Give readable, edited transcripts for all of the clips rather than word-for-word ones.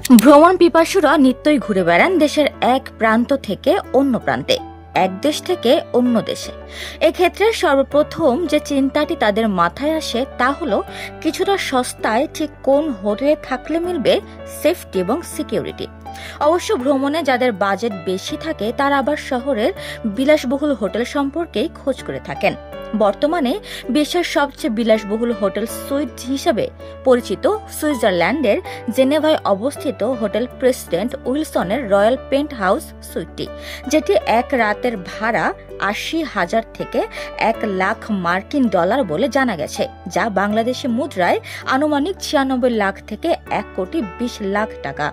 ভ্রমণ পিপাসুরা নিত্যই ঘুরে বেড়ান দেশের এক প্রান্ত থেকে অন্য প্রান্তে, এক দেশ থেকে অন্য দেশে। এক্ষেত্রে সর্বপ্রথম যে চিন্তাটি তাদের মাথায় আসে তা হলো কিছুটা সস্তায় ঠিক কোন হোটেলে থাকলে মিলবে সেফটি এবং সিকিউরিটি। অবশ্য ভ্রমণে যাদের বাজেট বেশি থাকে তারা আবার শহরের বিলাসবহুল হোটেল সম্পর্কেই খোঁজ করে থাকেন। বর্তমানে বিশ্বের সবচেয়ে বিলাসবহুল হোটেল সুইট হিসেবে পরিচিত সুইজারল্যান্ডের জেনেভায় অবস্থিত হোটেল প্রেসিডেন্ট উইলসনের রয়্যাল পেন্ট হাউস সুইটটি, যেটি এক রাতের ভাড়া ৮০,০০০ থেকে ১,০০,০০০ মার্কিন ডলার বলে জানা গেছে, যা বাংলাদেশি মুদ্রায় আনুমানিক ৯৬ লাখ থেকে ১,২০,০০,০০০ টাকা।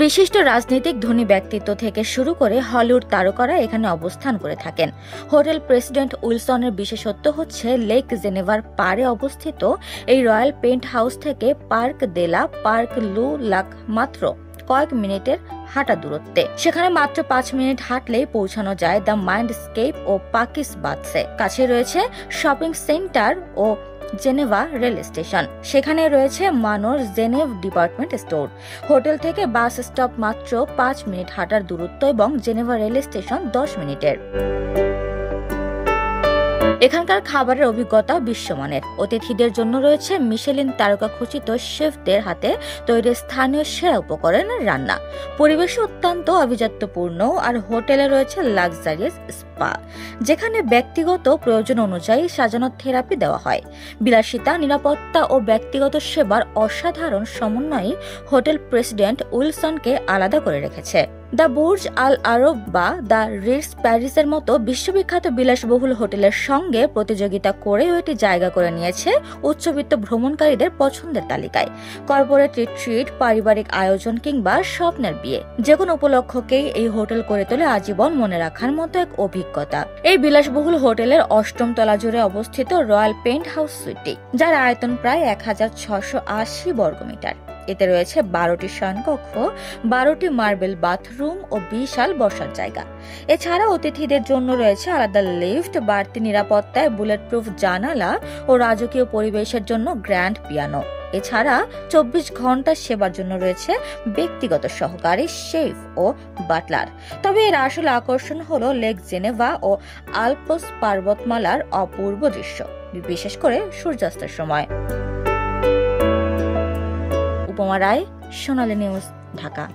বিশিষ্ট রাজনৈতিক ধনী ব্যক্তিত্ব থেকে শুরু করে হলিউড তারকারা এখানে অবস্থান করে থাকেন। হোটেল প্রেসিডেন্ট উইলসনের বিশেষত্ব হচ্ছে লেক জেনেভার পাড়ে অবস্থিত এই রয়্যাল পেন্ট হাউস থেকে পার্ক দেলা পার্ক লু লাক মাত্র কয়েক মিনিটের হাঁটা দূরত্বে। সেখানে মাত্র ৫ মিনিট হাঁটলেই পৌঁছানো যায় দ্য মাইন্ডস্কেপ ও পাকিস বাথসে। কাছে রয়েছে শপিং সেন্টার ও জেনেভা রেল স্টেশন। সেখানে রয়েছে মানোর জেনেভ ডিপার্টমেন্ট স্টোর। হোটেল থেকে বাস স্টপ মাত্র ৫ মিনিট হাঁটার দূরত্ব এবং জেনেভা রেল স্টেশন ১০ মিনিটের। এখানকার খাবারের অভিজ্ঞতা বিশ্বমানের। অতিথিদের জন্য রয়েছে মিশেলিন তারকা খচিত শেফদের হাতে তৈরি স্থানীয় সেরা উপকরণের রান্না। পরিবেশ অত্যন্ত আভিজাত্যপূর্ণ আর হোটেলে রয়েছে লাক্সারিয়াস স্পা, যেখানে ব্যক্তিগত প্রয়োজন অনুযায়ী সাজানো থেরাপি দেওয়া হয়। বিলাসিতা, নিরাপত্তা ও ব্যক্তিগত সেবার অসাধারণ সমন্বয়ে হোটেল প্রেসিডেন্ট উইলসনকে আলাদা করে রেখেছে। দ্য বুর্জ আল আরব বা দ্য রিটস প্যারিসের মতো বিশ্ববিখ্যাত বিলাসবহুল হোটেলের সঙ্গে প্রতিযোগিতা করেও এটি জায়গা করে নিয়েছে উচ্চবিত্ত ভ্রমণকারীদের পছন্দের তালিকায়। কর্পোরেট রিট্রিট, পারিবারিক আয়োজন কিংবা স্বপ্নের বিয়ে, যে কোনো উপলক্ষকেই এই হোটেল করে তোলে আজীবন মনে রাখার মতো এক অভিজ্ঞতা। এই বিলাসবহুল হোটেলের ৮ম তলা জুড়ে অবস্থিত রয়্যাল পেন্ট হাউস সুইটটি, যার আয়তন প্রায় ১,৬৮০ বর্গমিটার। এতে রয়েছে ১২টি শয়নকক্ষ, ১২টি মার্বেল বাথরুম ও বিশাল বসার জায়গা। এছাড়া অতিথিদের জন্য রয়েছে আলাদা লিফট, বাড়তি নিরাপত্তায় বুলেট প্রুফ জানালা ও রাজকীয় পরিবেশের জন্য গ্র্যান্ড পিয়ানো। এছাড়া ২৪ ঘন্টা সেবার জন্য রয়েছে ব্যক্তিগত সহকারী, শেফ ও বাটলার। তবে এর আসল আকর্ষণ হলো লেক জেনেভা ও আল্পস পর্বতমালার অপূর্ব দৃশ্য, বিশেষ করে সূর্যাস্তের সময়। উপমা রায়, সোনালী নিউজ, ঢাকা।